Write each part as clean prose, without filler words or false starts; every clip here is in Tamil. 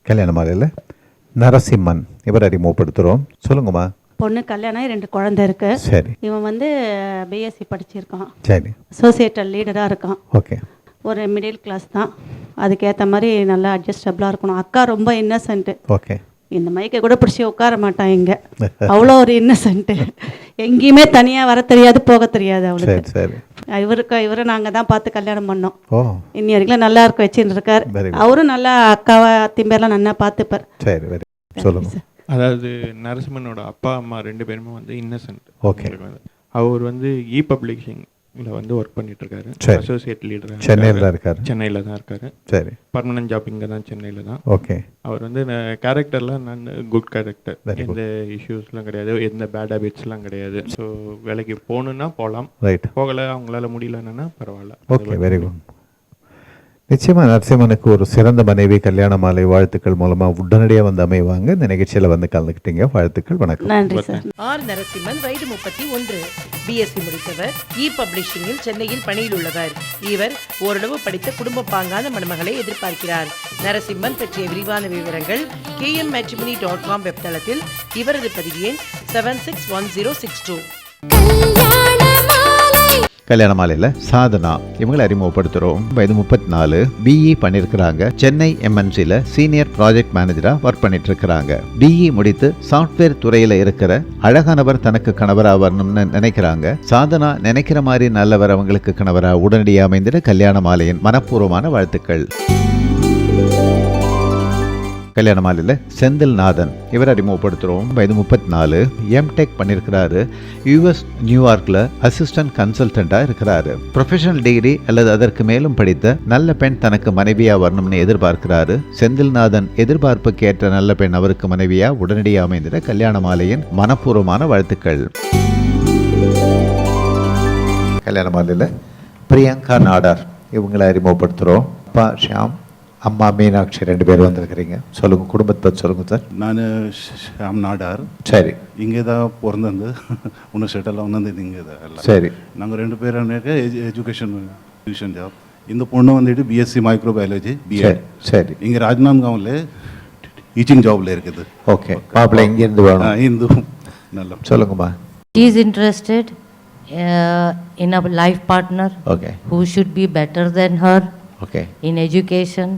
கல்யாண மாலையில் நரசிம்மன் இவர் அறிமுகப்படுத்துகிறோம். சொல்லுங்கம்மா. பொண்ணு கல்யாணம் 2 குழந்தை இருக்கு. சரி. இவன் வந்து பிஎஸ்சி படிச்சிருக்கான். சரி. அசோசியேட்டட் லீடராக இருக்கான். ஓகே. ஒரு மிடில் கிளாஸ் தான். அதுக்கேற்ற மாதிரி நல்லா அட்ஜஸ்டபிளாக இருக்கணும். அக்கா ரொம்ப இன்னசென்ட்டு. ஓகே. இந்த மைக்கை கூட பிடிச்சி உட்கார மாட்டான் இங்கே. அவ்வளோ ஒரு இன்னசென்ட்டு. எங்கேயுமே தனியாக வர தெரியாது, போக தெரியாது அவளுக்கு. சரி. இவரை நாங்கள் தான் பார்த்து கல்யாணம் பண்ணோம். இன்னி வரைக்கும் நல்லா இருக்க வச்சுட்டு இருக்கார். அவரும் நல்லா அக்காவை அத்திம்பேர்லாம் நல்லா பார்த்துப்பார். சரி, வெரி சொல்லுங்க. அதாவது நரசிம்மனோட அப்பா அம்மா 2 பேருமே வந்து இன்னசென்ட். ஓகே. அவர் வந்து பப்ளிஷிங் வந்து ஒர்க் பண்ணிட்டு இருக்காரு. அசோசியேட் லீடர் சென்னையில் இருக்காரு. சென்னையில் தான் இருக்காரு. சரி. பர்மனன்ட் ஜாப் இங்கே தான், சென்னையில் தான். ஓகே. அவர் வந்து கேரக்டர்லாம் நான் குட் கேரக்டர், எந்த இஷ்யூஸ்லாம் கிடையாது, எந்த பேட் ஹேபிட்ஸ்லாம் கிடையாது. ஸோ வேலைக்கு போகணுன்னா போகலாம், ரைட். போகலை அவங்களால முடியலன்னா பரவாயில்ல. Okay, very good. நிச்சயமாக நரசிம்மனுக்கு ஒரு சிறந்த மனைவி கல்யாண மாலை வாழ்த்துக்கள் மூலமாக உடனடியாக வந்து அமைவாங்க. இந்த நிகழ்ச்சியில் வந்து கலந்துக்கிட்டீங்க. வாழ்த்துக்கள். வணக்கம். நன்றி சார். ஆர் நரசிம்மன், வயது 31, பிஎஸ்சி முடித்தவர், பப்ளிஷிங்கில் சென்னையில் பணியில் உள்ளவர். இவர் ஓரளவு படித்த குடும்ப பாங்கான மணமகளை எதிர்பார்க்கிறார். நரசிம்மன் பற்றிய விரிவான விவரங்கள் kmmatrimony.com வெப்தளத்தில். இவரது பதிவு எண் 761062. கல்யாண மாலையில் சாதனா இவங்களை அறிமுகப்படுத்துகிறோம். வயது 34, பிஇ பண்ணியிருக்கிறாங்க. சென்னை எம்என்சியில் சீனியர் ப்ராஜெக்ட் மேனேஜராக ஒர்க் பண்ணிட்டு இருக்கிறாங்க. பிஇ முடித்து சாஃப்ட்வேர் துறையில் இருக்கிற அழகானவர் தனக்கு கணவராக வரணும்னு நினைக்கிறாங்க. சாதனா நினைக்கிற மாதிரி நல்லவர் அவங்களுக்கு கணவராக உடனடியாக அமைந்திட கல்யாண மாலையின் மனப்பூர்வமான வாழ்த்துக்கள். கல்யாண மாலையில் செந்தில் நாதன் இவர் அறிமுகப்படுத்துகிறோம். வயது 34, எம்டெக் பண்ணியிருக்கிறாரு. யூஎஸ் நியூயார்க்கில் அசிஸ்டன்ட் கன்சல்டண்ட்டாக இருக்கிறாரு. ப்ரொஃபஷனல் டிகிரி அல்லது அதற்கு மேலும் படித்த நல்ல பெண் தனக்கு மனைவியாக வரணும்னு எதிர்பார்க்கிறாரு. செந்தில் நாதன் எதிர்பார்ப்புக்கு ஏற்ற நல்ல பெண் அவருக்கு மனைவியாக உடனடியாக அமைந்திட கல்யாண மாலையின் மனப்பூர்வமான வாழ்த்துக்கள். கல்யாண மாலையில் பிரியங்கா நாடார் இவங்களை அறிமுகப்படுத்துகிறோம். அப்பா ஷியாம், அம்மா மீனாட்சி 2 பேர் வந்திருக்கிறீங்க. சொல்லுங்கள், குடும்பத்தை பற்றி சொல்லுங்கள் சார். நான் ஷியாம் நாடார். சரி. இங்கே தான் பிறந்தது, ஒன்று செட்டெல்லாம் வந்தது இங்கே தான். சரி. நாங்கள் 2 பேரும் எஜுகேஷன் ஜாப். இந்த பொண்ணு வந்துட்டு பிஎஸ்சி மைக்ரோபயாலஜி பிஎட். சரி. இங்கே ராஜ்நாந்த்காவில் டீச்சிங் ஜாபில் இருக்குது. ஓகே. மாப்பிள்ளை இங்கேருந்து வேணும். இந்து நல்லா சொல்லுங்கம்மா. She is interested in a life partner. Okay. Who should be better than her. Okay. In education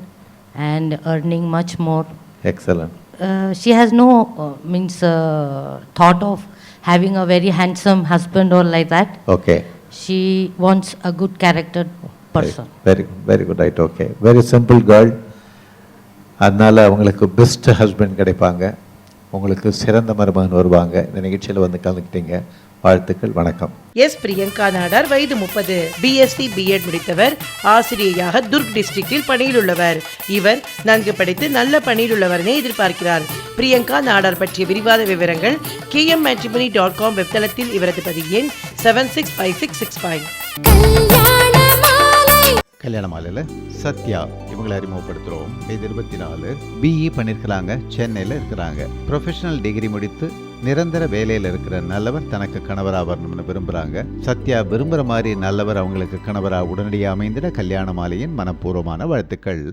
and earning much more. Excellent. She has no thought of having a very handsome husband or like that. Okay. She wants a good character person. Very good. Right. Okay. Very simple girl. அதனால அவங்களுக்கு பெஸ்ட் ஹஸ்பண்ட் கிடைப்பாங்க, உங்களுக்கு சிறந்த மருமகன் வருவாங்க. இந்த நிகழ்ச்சியில் வந்து கலந்துக்கிட்டீங்க. வாழ்த்துக்கள். வணக்கம். பிரியங்கா நாடார், வயது 30, பிஎஸ்சி பிஎட் முடித்தவர், ஆசிரியையாக துர்க் டிஸ்ட்ரிக்டில் பணியில் உள்ளவர். இவர் நன்கு படித்து நல்ல பணியில் உள்ளவரனை எதிர்பார்க்கிறார். பிரியங்கா நாடார் பற்றிய விரிவான விவரங்கள் kmmatrimony.com வெப்தளத்தில். இவரது பதிவு எண் 765665. கல்யாண மாலையில் சத்யா இவங்களை அறிமுகப்படுத்துகிறோம். வயது 24, பிஇ பண்ணியிருக்கிறாங்க, சென்னையில் இருக்கிறாங்க. ப்ரொஃபஷனல் டிகிரி முடித்து நிரந்தர வேலையில் இருக்கிற நல்லவர் தனக்கு கணவராக வரணும்னு விரும்புகிறாங்க. சத்யா விரும்புகிற மாதிரி நல்லவர் அவங்களுக்கு கணவராக உடனடியாக அமைந்திட கல்யாண மாலையின் மனப்பூர்வமான வாழ்த்துக்கள்.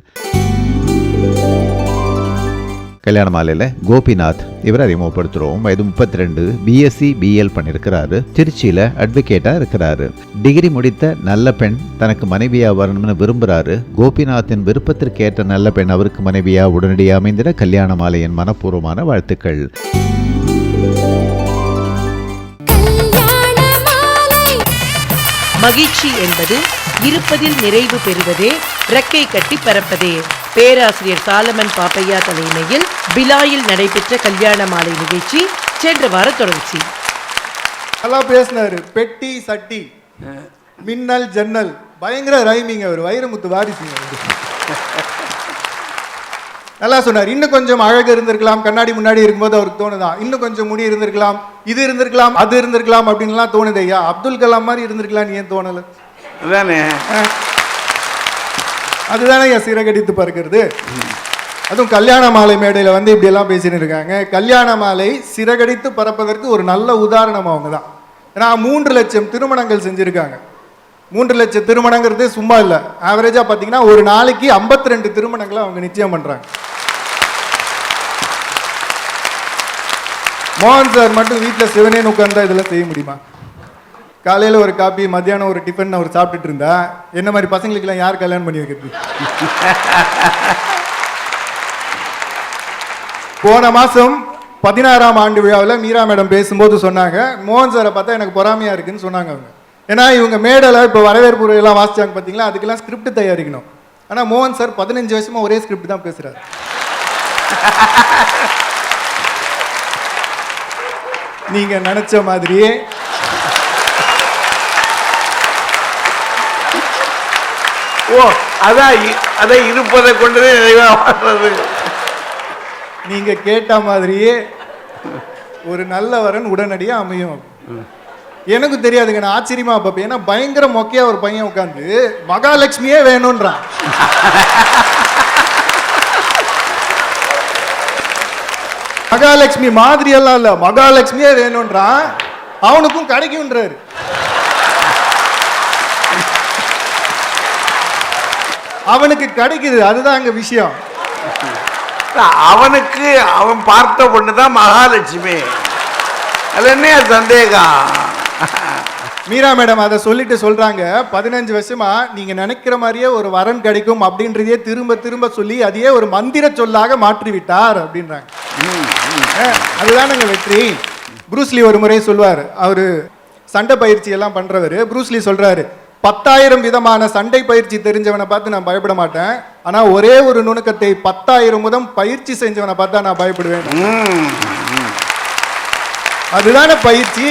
கல்யாண மாலையில் கோபிநாத் இவர் அறிமுகப்படுத்துகிறோம். வயது 32, பிஎஸ்சி பிஎல் பண்ணியிருக்கிறாரு. திருச்சியில் அட்வொகேட்டாக இருக்கிறாரு. டிகிரி முடித்த நல்ல பெண் தனக்கு மனைவியாக வரணும்னு விரும்புகிறாரு. கோபிநாத்தின் விருப்பத்திற்கேற்ற நல்ல பெண் அவருக்கு மனைவியாக உடனடியாக அமைந்திட கல்யாண மாலையின் மனப்பூர்வமான வாழ்த்துக்கள். மகிழ்ச்சி என்பது இருப்பதில் நிறைவு பெறுவதே, ரெக்கை கட்டி பறப்பதே. பேராசிரியர் சாலமன் பாப்பையா தலைமையில் பிலாயில் நடைபெற்ற கல்யாண மாலை நிகழ்ச்சி சென்ற வார தொடர்ச்சி. நல்லா பேசினாரு. பெட்டி சட்டி, மின்னல் ஜன்னல், பயங்கர ரைமிங். அவர் வைரமுத்து வாரிசுங்க. நல்லா சொன்னார். இன்னும் கொஞ்சம் அழகு இருந்திருக்கலாம், கண்ணாடி முன்னாடி இருக்கும்போது அவருக்கு தோணுதான் இன்னும் கொஞ்சம் முடி இருந்திருக்கலாம், இது இருந்திருக்கலாம், அது இருந்திருக்கலாம் அப்படின்லாம் தோணுது. ஐயா அப்துல் கலாம் மாதிரி இருந்திருக்கலாம், ஏன் தோணல? அதுதானே ஐயா சிறகடித்து பார்க்கிறது. அதுவும் கல்யாண மாலை மேடையில் வந்து இப்படி எல்லாம் பேசிட்டு இருக்காங்க. கல்யாண மாலை சிறகடித்து பறப்பதற்கு ஒரு நல்ல உதாரணம் அவங்க தான். ஏன்னா 3 லட்சம் திருமணங்கள் செஞ்சிருக்காங்க. 3 லட்சம் திருமணங்கிறது சும்மா இல்லை. ஆவரேஜா பார்த்தீங்கன்னா ஒரு நாளைக்கு 52 திருமணங்களை அவங்க நிச்சயம் பண்றாங்க. மோகன் சார் மட்டும் வீட்டில் சிவனேன்னு உட்கார்ந்தா இதெல்லாம் செய்ய முடியுமா? காலையில் ஒரு காப்பி, மத்தியானம் ஒரு டிஃபன் அவர் சாப்பிட்டுட்டு இருந்தா என்ன மாதிரி பசங்களுக்கெல்லாம் யார் கல்யாணம் பண்ணி வைக்கிறது? போன மாதம் 16ஆம் ஆண்டு விழாவில் மீரா மேடம் பேசும்போது சொன்னாங்க, மோகன் சாரை பார்த்தா எனக்கு பொறாமையாக இருக்குன்னு சொன்னாங்க அவங்க. ஏன்னா இவங்க மேடையில் இப்போ வரவேற்பு எல்லாம் வாசிச்சாங்க பார்த்தீங்களா, அதுக்கெல்லாம் ஸ்கிரிப்ட் தயாரிக்கணும். ஆனால் மோகன் சார் 15 வருஷமாக ஒரே ஸ்கிரிப்ட் தான் பேசுகிறார். நீங்கள் நினச்ச மாதிரியே அதான் இருப்பதை கொண்டதே நிறைவாகிறது. நீங்க கேட்ட மாதிரியே ஒரு நல்ல வரன் உடனடியாக அமையும். எனக்கு தெரியாதுங்க, நான் ஆச்சரியமா பார்ப்பேன். ஏன்னா பயங்கர மொக்கையா ஒரு பையன் உட்காந்து மகாலட்சுமியே வேணும்ன்றான். மகாலட்சுமி மாதிரி எல்லாம் இல்ல, மகாலட்சுமியே வேணும்ன்றான். அவனுக்கும் கிடைக்கும்ன்றாரு. அவனுக்கு கிடைக்குது, அதுதான் அங்க விஷயம். அவனுக்கு அவன் பார்த்த பொண்ணுதான் மகாலட்சுமி. அது என்ன சந்தேகம்? மீரா மேடம் அதை சொல்லிட்டு சொல்றாங்க, 15 வருஷமா நீங்க நினைக்கிற மாதிரியே ஒரு வரன் கிடைக்கும் அப்படின்றதையே திரும்ப திரும்ப சொல்லி அதையே ஒரு மந்திர சொல்லாக மாற்றி விட்டார் அப்படின்றாங்க. அதுதானுங்க வெற்றி. ப்ரூஸ்லி ஒரு முறை சொல்வார், அவரு சண்டை பயிற்சி எல்லாம் பண்றவரு. ப்ரூஸ்லி சொல்றாரு, 10,000 விதமான சண்டை பயிற்சி தெரிஞ்சவனை பார்த்து நான் பயப்பட மாட்டேன், ஆனா ஒரே ஒரு நுணுக்கத்தை 10,000 முதம் பயிற்சி செஞ்சவனை பார்த்தா நான் பயப்படுவேன். அதுதானே பயிற்சி.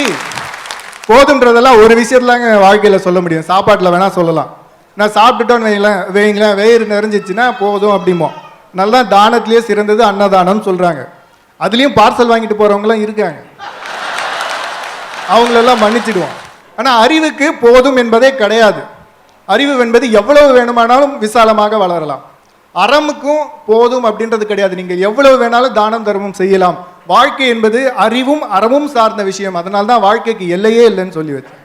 போதுன்றதெல்லாம் ஒரு விஷயத்துலாங்க வாழ்க்கையில சொல்ல முடியும். சாப்பாட்டுல வேணா சொல்லலாம். நான் சாப்பிட்டுட்டோன்னு வைங்களேன், வயிறு நிறைஞ்சிச்சுன்னா போதும் அப்படிமோ. நல்லா தானத்திலேயே சிறந்தது அன்னதானம்னு சொல்றாங்க. அதுலயும் பார்சல் வாங்கிட்டு போறவங்களாம் இருக்காங்க, அவங்களெல்லாம் மன்னிச்சிடுவோம். ஆனால் அறிவுக்கு போதும் என்பதே கிடையாது. அறிவு என்பது எவ்வளவு வேணுமானாலும் விசாலமாக வளரலாம். அறமுக்கும் போதும் அப்படின்றது கிடையாது. நீங்கள் எவ்வளவு வேணாலும் தானம் தர்மம் செய்யலாம். வாழ்க்கை என்பது அறிவும் அறமும் சார்ந்த விஷயம். அதனால தான் வாழ்க்கைக்கு எல்லையே இல்லைன்னு சொல்லி வச்சேன்.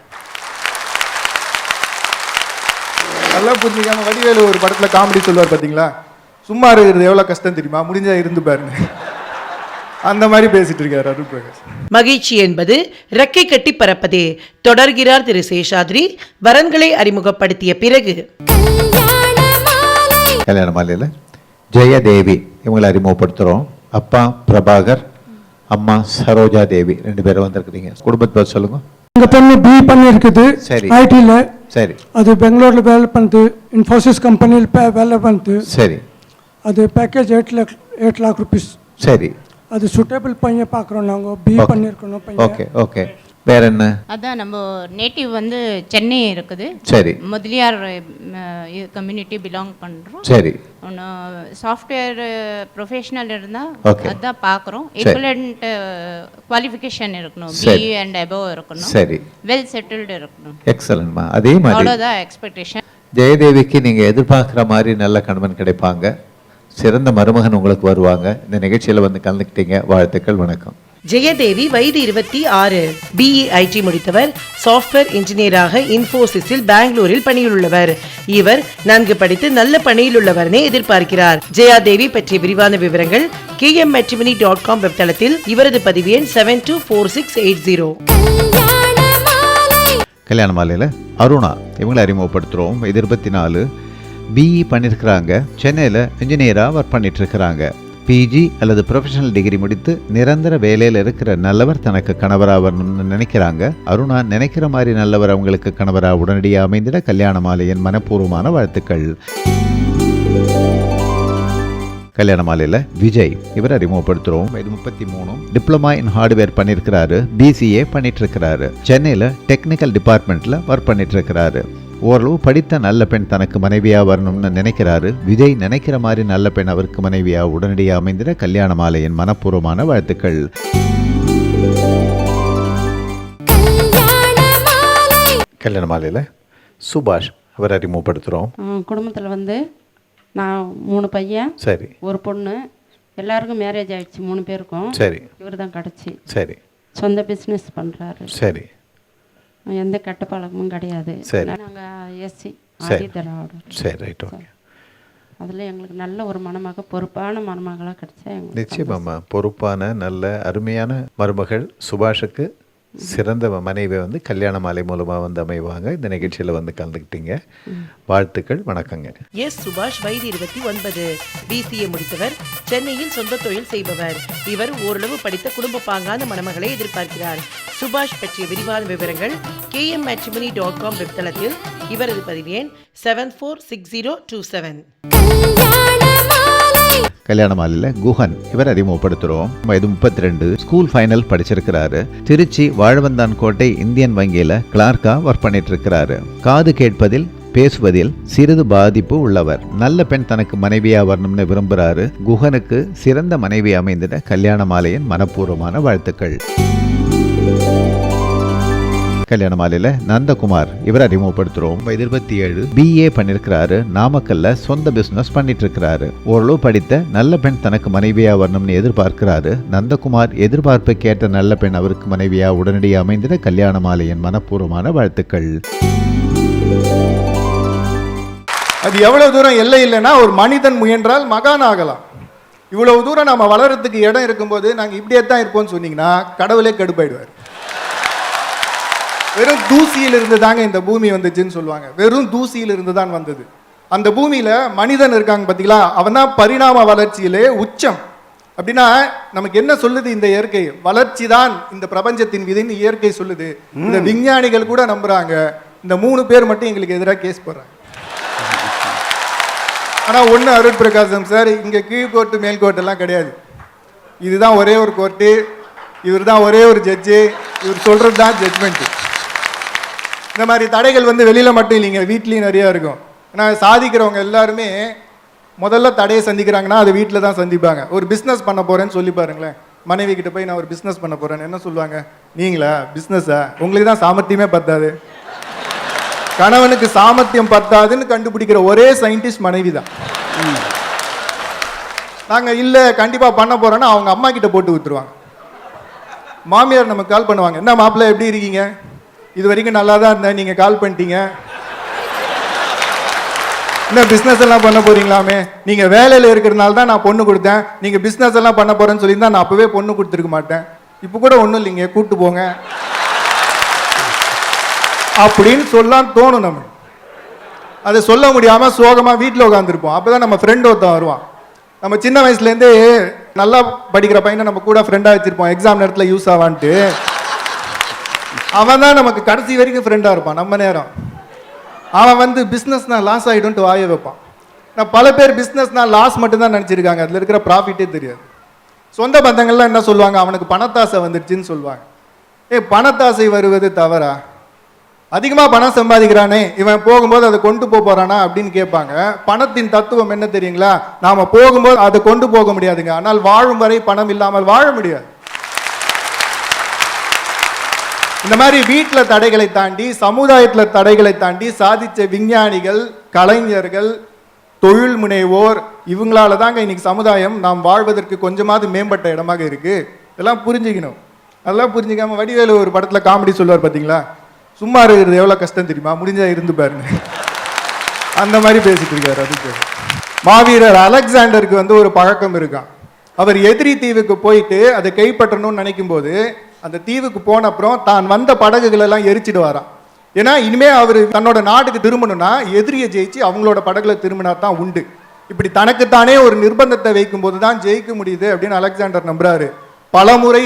நல்லா புரிஞ்சுக்காம வடிவேலு ஒரு படத்தில் காமெடி சொல்லுவார் பார்த்தீங்களா, சும்மா இருக்கிறது எவ்வளோ கஷ்டம் தெரியுமா, முடிஞ்சா இருந்து பாருங்க. அந்த மாதிரி பேசிட்டு இருக்காரு அருள் பிரகாஷ். மகிழ்ச்சி என்பது ரெக்கை கட்டி பறப்பதே. தொடர்கிறார் திரு சேஷாத்ரி. வரன்களை அறிமுகப்படுத்திய பிறகு கல்யாண மாலையில் ஜெயதேவி இவங்களை அறிமுகப்படுத்துகிறோம். அப்பா பிரபாகர், அம்மா சரோஜா தேவி, 2 பேரும் வந்திருக்கிறீங்க. குடும்பத்தை சொல்லுங்க. எங்கள் பொண்ணு பி பண்ணியிருக்குது. சரி. ஐடியில். சரி. அது பெங்களூரில் வேலை பண்ணுது. இன்ஃபோசிஸ் கம்பெனியில் வேலை பண்ணுது. சரி. அது பேக்கேஜ் 8 lakh rupees. சரி. அது சூட்டபிள் பையன் பார்க்குறோம் நாங்கள். பி பண்ணியிருக்கணும் பையன். Okay okay. வேற என்ன? அதான் நம்ம நேட்டிவ் வந்து சென்னை இருக்குது. சரி. முதலியார் கம்யூனிட்டி பிலாங் பண்ணுறோம். சரி. ஒன்று சாஃப்ட்வேர் ப்ரொஃபஷனல் இருந்தால் அதுதான் பார்க்குறோம். சரி. எக்வலண்ட் குவாலிஃபிகேஷன் இருக்கணும், சரி. BE and above இருக்கணும். சரி. வெல் செட்டில்டு இருக்கணும். எக்ஸலன்ட்மா. அதே மாதிரி அவ்வளோதான் எக்ஸ்பெக்டேஷன். ஜெயதேவிக்கு நீங்கள் எதிர்பார்க்குற மாதிரி நல்ல கணவன் கிடைப்பாங்க, சிறந்த மருமகன் உங்களுக்கு வருவாங்க. இந்த நிகழ்ச்சியில் வந்து கலந்துக்கிட்டீங்க, வாழ்த்துக்கள், வணக்கம். ஜெயதேவி வயது 26, BE IT முடித்தவர், சாஃப்ட்வேர் இன்ஜினியராக இன்ஃபோசிஸில் பெங்களூரில் பணியில் உள்ளவர். இவர் நன்கு படித்து நல்ல பணியில் உள்ளவரனே எதிர்பார்க்கிறார். ஜெயாதேவி பற்றிய விரிவான விவரங்கள் kmmatrimony.com வெப்தளத்தில். இவரது பதிவு எண் 724680. கல்யாண மாலையில் அருணா இவங்களை அறிமுகப்படுத்துகிறோம். இது 24, BE பண்ணியிருக்கிறாங்க, சென்னையில் இன்ஜினியராக ஒர்க் பண்ணிட்டு இருக்கிறாங்க. PG அல்லது ப்ரொஃபஷனல் டிகிரி முடித்து நிரந்தர வேலையில் இருக்கிற நல்லவர் தனக்கு கணவராக வரணும்னு நினைக்கிறாங்க. அருணா நினைக்கிற மாதிரி நல்லவர் அவங்களுக்கு கணவராக உடனடியாக அமைந்திட கல்யாண மாலையின் மனப்பூர்வமான வாழ்த்துக்கள். கல்யாண மாலையில் விஜய் இவர் அறிமுகப்படுத்துகிறோம். இது 33, டிப்ளமா இன் ஹார்ட்வேர் பண்ணியிருக்கிறாரு, BCA பண்ணிட்டு இருக்கிறாரு, சென்னையில் டெக்னிக்கல் டிபார்ட்மெண்ட்டில் ஒர்க் பண்ணிட்டு இருக்கிறாரு. ஓரளவு படித்த நல்ல பெண் தனக்கு மனைவியாக வரணும்னு நினைக்கிறாரு. விஜய் நினைக்கிற மாதிரி நல்ல பெண் அவருக்கு மனைவியாக உடனடியாக அமைந்திட கல்யாண மாலையின் மனப்பூர்வமான வாழ்த்துக்கள். கல்யாண மாலையில் சுபாஷ் அவர் அறிமுகப்படுத்துகிறோம். குடும்பத்தில் வந்து நான் 3 பையன், சரி, ஒரு பொண்ணு, எல்லாருக்கும் மேரேஜ் ஆயிடுச்சு 3 பேருக்கும். சரி, இவர் தான் கடைசி. சரி, சொந்த பிஸ்னஸ் பண்ணுறாரு. சரி, எந்த கெட்ட பழக்கமும் கிடையாது. சரி, நாங்கள் SC சரி, திராவிடம். சரி, ரைட், ஓகே. அதில் எங்களுக்கு நல்ல ஒரு மணமக, பொறுப்பான மணமகளாக கிடைச்சா எங்களுக்கு நிச்சயமாம்மா. பொறுப்பான நல்ல அருமையான மருமகள் சுபாஷுக்கு சிறந்த மனைவி வந்து கல்யாண மாலை மூலமாக வந்து அமைவாங்க. இந்த நிகழ்ச்சியில் வந்து கலந்துக்கிட்டீங்க, வாழ்த்துக்கள், வணக்கங்க. சுபாஷ் வயது 29, BCA முடித்தவர், சென்னையில் சொந்த தொழில் செய்பவர். இவர் ஓரளவு படித்த குடும்ப பாங்கான மணமகளை எதிர்பார்க்கிறார். சுபாஷ் பற்றிய விரிவான விவரங்கள் kmmatrimony.com வெப்தளத்தில். இவரது பதிவு எண் 746027. கல்யாண மாலையில் குஹன் இவர் அறிமுகப்படுத்துகிறோம். வயது 32, ஸ்கூல் ஃபைனல் படிச்சிருக்கிறாரு. திருச்சி வாழவந்தான் கோட்டை இந்தியன் வங்கியில் கிளார்க்கா ஒர்க் பண்ணிட்டு இருக்கிறாரு. காது கேட்பதில் பேசுவதில் சிறிது பாதிப்பு உள்ளவர். நல்ல பெண் தனக்கு மனைவியா வரணும்னு விரும்புகிறாரு. குஹனுக்கு சிறந்த மனைவி அமைந்திட கல்யாண மாலையின் மனப்பூர்வமான வாழ்த்துக்கள். கல்யாண மாலையில் நந்தகுமார் இவர் அறிமுகப்படுத்துகிறோம். வயது 27, BA பண்ணியிருக்கிறாரு. நாமக்கல்ல சொந்த பிஸ்னஸ் பண்ணிட்டு இருக்கிறாரு. ஓரளவு படித்த நல்ல பெண் தனக்கு மனைவியா வரணும்னு எதிர்பார்க்கிறாரு. நந்தகுமார் எதிர்பார்ப்பை கேட்ட நல்ல பெண் அவருக்கு மனைவியா உடனடியாக அமைந்திட கல்யாண மாலையின் மனப்பூர்வமான வாழ்த்துக்கள். அது எவ்வளவு தூரம் எல்லை இல்லைன்னா ஒரு மனிதன் முயன்றால் மகான் ஆகலாம். இவ்வளவு தூரம் நம்ம வளர்றதுக்கு இடம் இருக்கும்போது நாங்கள் இப்படியே தான் இருப்போம்னு சொன்னீங்கன்னா கடவுளே கடுப்பாயிடுவார். வெறும் தூசியில் இருந்து தாங்க இந்த பூமி வந்துச்சுன்னு சொல்லுவாங்க. வெறும் தூசியில் இருந்து தான் வந்தது. அந்த பூமியில மனிதன் இருக்காங்க பார்த்தீங்களா, அவன் தான் பரிணாம வளர்ச்சியிலே உச்சம். அப்படின்னா நமக்கு என்ன சொல்லுது இந்த இயற்கை? வளர்ச்சி தான் இந்த பிரபஞ்சத்தின் விதின்னு இயற்கை சொல்லுது. இந்த விஞ்ஞானிகள் கூட நம்புறாங்க. இந்த 3 பேர் மட்டும் எங்களுக்கு எதிராக கேஸ் போடுறாங்க. ஆனா ஒண்ணு அருட் பிரகாசம் சார், இங்க கீழ் கோர்ட்டு மேல் கோர்ட் எல்லாம் கிடையாது. இதுதான் ஒரே ஒரு கோர்ட்டு, இவர் தான் ஒரே ஒரு ஜட்ஜு, இவர் சொல்றது தான் ஜட்மெண்ட். இந்த மாதிரி தடைகள் வந்து வெளியில மட்டும் இல்லைங்க, வீட்லயும் நிறைய இருக்கும். ஏன்னா சாதிக்கிறவங்க எல்லாருமே முதல்ல தடையை சந்திக்கிறாங்கன்னா அது வீட்டில் தான் சந்திப்பாங்க. ஒரு பிஸ்னஸ் பண்ண போறேன்னு சொல்லி பாருங்களேன், மனைவி கிட்ட போய் நான் ஒரு பிஸ்னஸ் பண்ண போறேன்னு என்ன சொல்லுவாங்க? நீங்களா பிஸ்னஸா? உங்களுக்கு தான் சாமர்த்தியமே பத்தாது. கணவனுக்கு சாமர்த்தியம் பத்தாதுன்னு கண்டுபிடிக்கிற ஒரே சயின்டிஸ்ட் மனைவி தான். நாங்க இல்ல கண்டிப்பா பண்ண போறோம்னா அவங்க அம்மா கிட்ட போட்டு விட்டுருவாங்க. மாமியார் நமக்கு கால் பண்ணுவாங்க, என்ன மாப்பிள்ளை எப்படி இருக்கீங்க, இது வரைக்கும் நல்லா தான் இருந்தேன், நீங்க கால் பண்ணிட்டீங்க, என்ன பிசினஸ் எல்லாம் பண்ண போறீங்களாமே, நீங்க வேலையில இருக்கிறதுனால தான் நான் பொண்ணு கொடுத்தேன், நீங்க பிசினஸ் எல்லாம் பண்ண போறேன்னு சொல்லியிருந்தா நான் அப்பவே பொண்ணு கொடுத்துருக்க மாட்டேன், இப்ப கூட ஒண்ணும் இல்லைங்க கூட்டு போங்க அப்படின்னு சொல்லலாம் தோணும். நம்ம அதை சொல்ல முடியாம சோகமா வீட்டில் உட்காந்துருப்போம். அப்பதான் நம்ம ஃப்ரெண்ட் ஒருத்தன் வருவான். நம்ம சின்ன வயசுலேருந்தே நல்லா படிக்கிற பையனை நம்ம கூட ஃப்ரெண்டாக வச்சிருப்போம், எக்ஸாம் நேரத்தில் யூஸ் ஆவான்ட்டு. அவன் தான் நமக்கு கடைசி வரைக்கும் ஃப்ரெண்டாக இருப்பான். நம்ம நேரம் அவன் வந்து பிஸ்னஸ்னா லாஸ் ஆகிடும்ட்டு வாய வைப்பான். நான் பல பேர் பிஸ்னஸ்னா லாஸ் மட்டும்தான் நினச்சிருக்காங்க, அதில் இருக்கிற ப்ராஃபிட்டே தெரியாது. சொந்த பந்தங்கள்லாம் என்ன சொல்லுவாங்க, அவனுக்கு பணத்தாசை வந்துடுச்சுன்னு சொல்லுவாங்க. பணத்தாசை வருவது தவறா? அதிகமாக பணம் சம்பாதிக்கிறானே இவன் போகும்போது அதை கொண்டு போறானா அப்படின்னு கேட்பாங்க. பணத்தின் தத்துவம் என்ன தெரியுங்களா? நாம போகும்போது அதை கொண்டு போக முடியாதுங்க, ஆனால் வாழும் வரை பணம் இல்லாமல் வாழ முடியாது. இந்த மாதிரி வீட்டில் தடைகளை தாண்டி, சமுதாயத்தில் தடைகளை தாண்டி சாதித்த விஞ்ஞானிகள், கலைஞர்கள், தொழில் முனைவோர், இவங்களால தாங்க இன்னைக்கு சமுதாயம் நாம் வாழ்வதற்கு கொஞ்சமாவது மேம்பட்ட இடமாக இருக்கு. இதெல்லாம் புரிஞ்சுக்கணும். அதெல்லாம் புரிஞ்சுக்காம வடிவேலு ஒரு படத்தில் காமெடி சொல்லுவார் பார்த்தீங்களா, சும்மா இருக்கிறது எவ்வளோ கஷ்டம் தெரியுமா, முடிஞ்சா இருந்து பாருங்க. அந்த மாதிரி பேசிட்டு இருக்காரு. அதுக்கு மாவீரர் அலெக்சாண்டருக்கு வந்து ஒரு பழக்கம் இருக்கான். அவர் எதிரி தீவுக்கு போயிட்டு அதை கைப்பற்றணும்னு நினைக்கும் போது அந்த தீவுக்கு போன அப்புறம் தான் வந்த படகுகள் எல்லாம் எரிச்சிட்டு வரான். ஏன்னா இனிமே அவர் தன்னோட நாட்டுக்கு திரும்பணும்னா எதிரியை ஜெயிச்சு அவங்களோட படகுல திரும்பினா தான் உண்டு. இப்படி தனக்குத்தானே ஒரு நிர்பந்தத்தை வைக்கும் போது தான் ஜெயிக்க முடியுது அப்படின்னு அலெக்சாண்டர் நம்புறாரு. பல முறை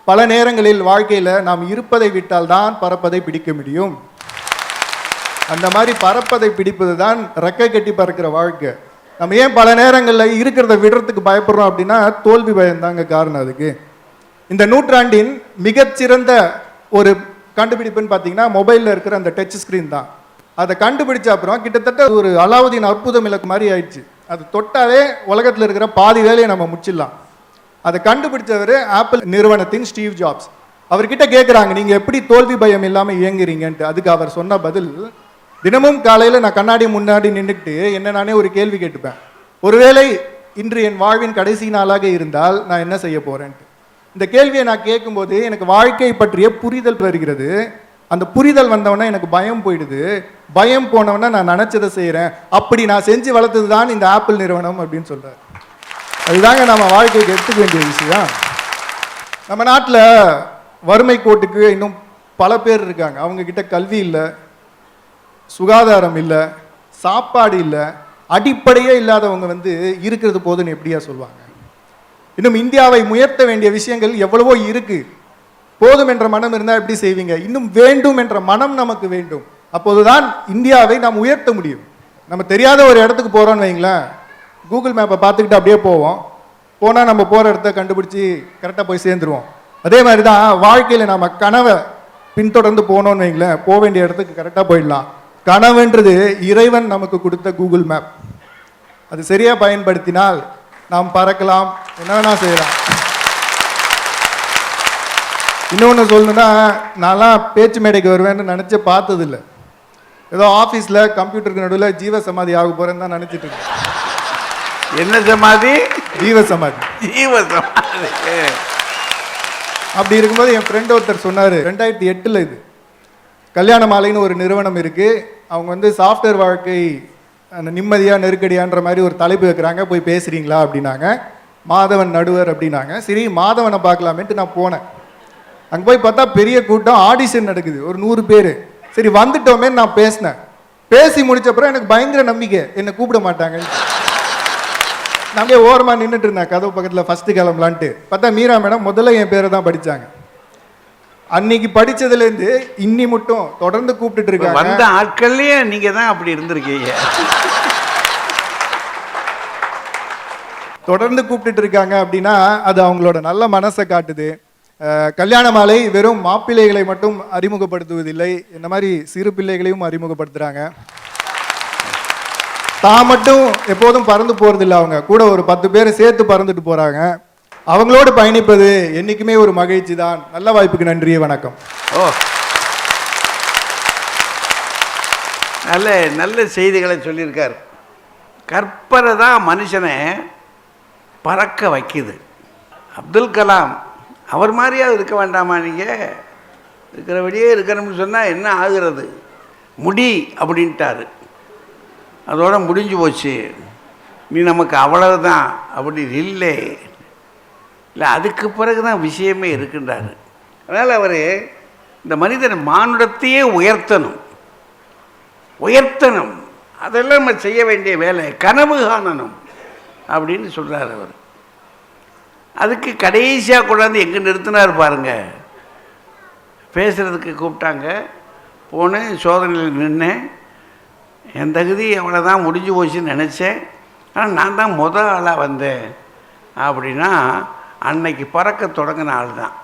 பல நேரங்களில் வாழ்க்கையில நாம் இருப்பதை விட்டால் தான் பறப்பதை பிடிக்க முடியும். அந்த மாதிரி பறப்பதை பிடிப்பது தான் ரெக்கை கட்டி பறக்கிற வாழ்க்கை. நம்ம ஏன் பல நேரங்களில் இருக்கிறத விடுறதுக்கு பயப்படுறோம் அப்படின்னா தோல்வி பயம்தாங்க காரணம். அதுக்கு இந்த நூற்றாண்டின் மிகச்சிறந்த ஒரு கண்டுபிடிப்புன்னு பார்த்தீங்கன்னா மொபைலில் இருக்கிற அந்த டச் ஸ்க்ரீன் தான். அதை கண்டுபிடிச்ச அப்புறம் கிட்டத்தட்ட ஒரு அலாவுதீன் அற்புதம் இலக்கு மாதிரி ஆயிடுச்சு. அது தொட்டாலே உலகத்தில் இருக்கிற பாதி வேலையை நம்ம முடிச்சிடலாம். அதை கண்டுபிடிச்சவர் ஆப்பிள் நிறுவனத்தின் ஸ்டீவ் ஜாப்ஸ். அவர்கிட்ட கேட்குறாங்க, நீங்கள் எப்படி தோல்வி பயம் இல்லாமல் இயங்குறீங்கன்ட்டு. அதுக்கு அவர் சொன்ன பதில், தினமும் காலையில் நான் கண்ணாடி முன்னாடி நின்றுக்கிட்டு என்ன நானே ஒரு கேள்வி கேட்டுப்பேன். ஒருவேளை இன்று என் வாழ்வின் கடைசி நாளாக இருந்தால் நான் என்ன செய்ய போகிறேன்ட்டு. இந்த கேள்வியை நான் கேட்கும்போது எனக்கு வாழ்க்கை பற்றிய புரிதல் வருகிறது. அந்த புரிதல் வந்தவொடனே எனக்கு பயம் போயிடுது. பயம் போனவொடனே நான் நினச்சதை செய்கிறேன். அப்படி நான் செஞ்சு வளர்த்தது தான் இந்த ஆப்பிள் நிறுவனம் அப்படின்னு சொல்கிறார். அதுதாங்க நம்ம வாழ்க்கைக்கு எடுத்துக்க வேண்டிய விஷயம். நம்ம நாட்டில் வறுமை கோட்டுக்கு இன்னும் பல பேர் இருக்காங்க. அவங்க கிட்ட கல்வி இல்லை, சுகாதாரம் இல்லை, சாப்பாடு இல்லை, அடிப்படையே இல்லாதவங்க வந்து இருக்கிறது போதுன்னு எப்படியா சொல்லுவாங்க. இன்னும் இந்தியாவை உயர்த்த வேண்டிய விஷயங்கள் எவ்வளவோ இருக்கு. போதும் என்ற மனம் இருந்தால் எப்படி செய்வீங்க? இன்னும் வேண்டும் என்ற மனம் நமக்கு வேண்டும். அப்போதுதான் இந்தியாவை நாம் உயர்த்த முடியும். நம்ம தெரியாத ஒரு இடத்துக்கு போகிறோன்னு வைங்களேன், கூகுள் மேப்பை பார்த்துக்கிட்டு அப்படியே போவோம். போனால் நம்ம போகிற இடத்த கண்டுபிடிச்சி கரெக்டாக போய் சேர்ந்துருவோம். அதே மாதிரி தான் வாழ்க்கையில் நம்ம கனவை பின்தொடர்ந்து போனோன்னு வைங்களேன், போக வேண்டிய இடத்துக்கு கரெக்டாக போயிடலாம். கனவுன்றது இறைவன் நமக்கு கொடுத்த கூகுள் மேப். அது சரியாக பயன்படுத்தினால் நாம் பறக்கலாம், என்ன வேணா செய்யலாம். இன்னொன்று சொல்லணும்னா, நான்லாம் பேச்சு மேடைக்கு வருவேன்னு நினச்சி பார்த்ததில்லை. ஏதோ ஆஃபீஸில் கம்ப்யூட்டருக்கு நடுவில் ஜீவ சமாதி ஆக போகிறேன்னு தான் நினச்சிட்டு இருக்கேன். என்ன சமாதி? ஜீவ சமாதி. ஜீவ சமாதி. அப்படி இருக்கும்போது என் ஃப்ரெண்ட் ஒருத்தர் சொன்னார், 2008 இது கல்யாண மாலைன்னு ஒரு நிறுவனம் இருக்குது. அவங்க வந்து சாஃப்ட்வேர் வாழ்க்கை அந்த நிம்மதியாக நெருக்கடியான்ற மாதிரி ஒரு தலைப்பு வைக்கிறாங்க, போய் பேசுகிறீங்களா அப்படின்னாங்க. மாதவன் நடுவர் அப்படின்னாங்க. சரி மாதவனை பார்க்கலாமேன்ட்டு நான் போனேன். அங்கே போய் பார்த்தா பெரிய கூட்டம், ஆடிஷன் நடக்குது, ஒரு 100 பேர். சரி வந்துட்டோமே நான் பேசினேன். பேசி முடிச்சப்பறம் எனக்கு பயங்கர நம்பிக்கை, என்னை கூப்பிட மாட்டாங்க. நாங்களே ஓரமாக நின்றுட்டு இருந்தேன் கதவு பக்கத்தில் ஃபஸ்ட்டு கிளம்பலான்ட்டு. பார்த்தா மீரா மேடம் முதல்ல என் பேரை தான் படித்தாங்க. அன்னைக்கு படிச்சதுலேருந்து இன்னி மட்டும் தொடர்ந்து கூப்பிட்டுட்டு இருக்காங்க. வந்த ஆட்கள்லயே நீங்க தான் அப்படி இருந்திருக்கீங்க. தொடர்ந்து கூப்பிட்டுட்டு இருக்காங்க அப்படின்னா அது அவங்களோட நல்ல மனசை காட்டுது. கல்யாண மாலை வெறும் மாப்பிள்ளைகளை மட்டும் அறிமுகப்படுத்துவதில்லை, இந்த மாதிரி சிறு பிள்ளைகளையும் அறிமுகப்படுத்துறாங்க. தான் மட்டும் எப்போதும் பறந்து போறதில்லை, அவங்க கூட ஒரு 10 பேரை சேர்த்து பறந்துட்டு போறாங்க. அவங்களோடு பயணிப்பது என்னைக்குமே ஒரு மகிழ்ச்சி தான். நல்ல வாய்ப்புக்கு நன்றி, வணக்கம். ஓ, நல்ல நல்ல செய்திகளை சொல்லியிருக்கார். கற்பனை தான் மனுஷனை பறக்க வைக்குது. அப்துல் கலாம் அவர் மாதிரியாவது இருக்க வேண்டாமா? நீங்கள் இருக்கிறபடியே இருக்கணும்னு சொன்னால் என்ன ஆகுறது? முடி அப்படின்ட்டாரு, அதோட முடிஞ்சு போச்சு. நீ நமக்கு அவ்வளவுதான் அப்படி இல்லை. இல்லை, அதுக்கு பிறகு தான் விஷயமே இருக்குன்றாரு. அதனால் அவர் இந்த மனிதன் மானுடத்தையே உயர்த்தணும் உயர்த்தணும், அதெல்லாம் நம்ம செய்ய வேண்டிய வேலை. கனவு காணணும் அப்படின்னு சொல்கிறார் அவர். அதுக்கு கடைசியாக கொண்டாந்து எங்கே நிறுத்தினார் பாருங்க. பேசுகிறதுக்கு கூப்பிட்டாங்க, போனேன், சோதனையில் நின்னேன், என் தகுதி எவ்வளோதான் முடிஞ்சு போச்சுன்னு நினச்சேன், ஆனால் நான் தான் முதல் ஆளாக வந்தேன் அப்படின்னா அன்னைக்கு பறக்க தொடங்கின ஆள் தான்.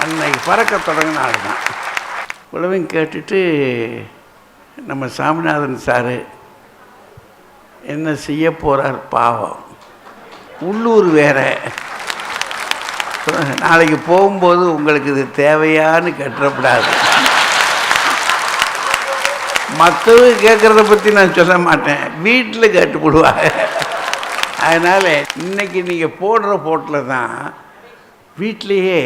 அன்னைக்கு பறக்க தொடங்கின ஆள் தான். இவ்வளவையும் கேட்டுட்டு நம்ம சாமிநாதன் சார் என்ன செய்ய போகிறார் பாவம். உள்ளூர் வேற, நாளைக்கு போகும்போது உங்களுக்கு இது தேவையான்னு கேட்டுறப்படாது. மற்றவங்க கேட்குறத பற்றி நான் சொல்ல மாட்டேன், வீட்டில் கேட்டுப்படுவாங்க. அதனால் இன்றைக்கி நீங்கள் போடுற போட்டில் தான் வீட்டிலையே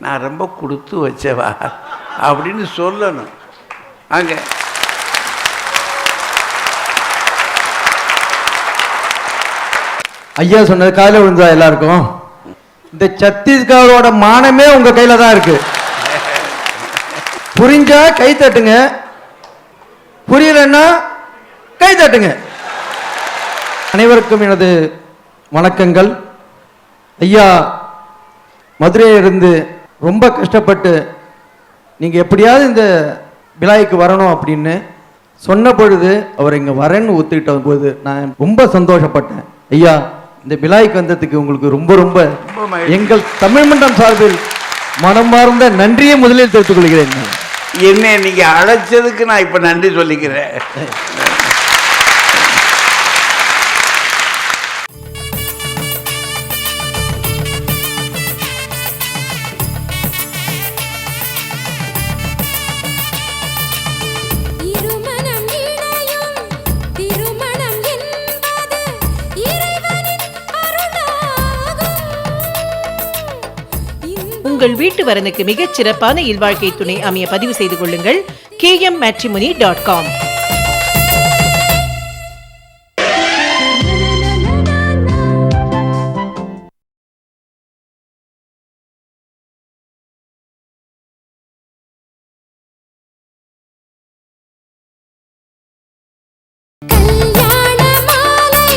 நான் ரொம்ப கொடுத்து வச்சவா அப்படின்னு சொல்லணும். அங்கே ஐயா சொன்னது காலையில் விழுந்தா எல்லாருக்கும். இந்த சத்தீஸ்கரோட மானமே உங்க கையில தான் இருக்கு. புரிஞ்சா கை தட்டுங்க, புரியலன்னா கை தட்டுங்க. அனைவருக்கும் எனது வணக்கங்கள். ஐயா மதுரையிலிருந்து ரொம்ப கஷ்டப்பட்டு நீங்கள் எப்படியாவது இந்த விழாய்க்கு வரணும் அப்படின்னு சொன்ன பொழுது அவர் இங்கே வரேன்னு ஒத்துக்கிட்ட போது நான் ரொம்ப சந்தோஷப்பட்டேன். ஐயா இந்த விழாய்க்கு வந்ததுக்கு உங்களுக்கு ரொம்ப ரொம்ப எங்கள் தமிழ் மன்றம் சார்பில் மனமார்ந்த நன்றியை முதலில் தெரிவித்துக் கொள்கிறேன். என்ன நீங்கள் அழைச்சதுக்கு நான் இப்போ நன்றி சொல்லிக்கிறேன். உங்கள் வீட்டு வரனுக்கு மிகச் சிறப்பான இல்வாழ்க்கை துணை அமைய பதிவு செய்து கொள்ளுங்கள் KMmatrimony.com.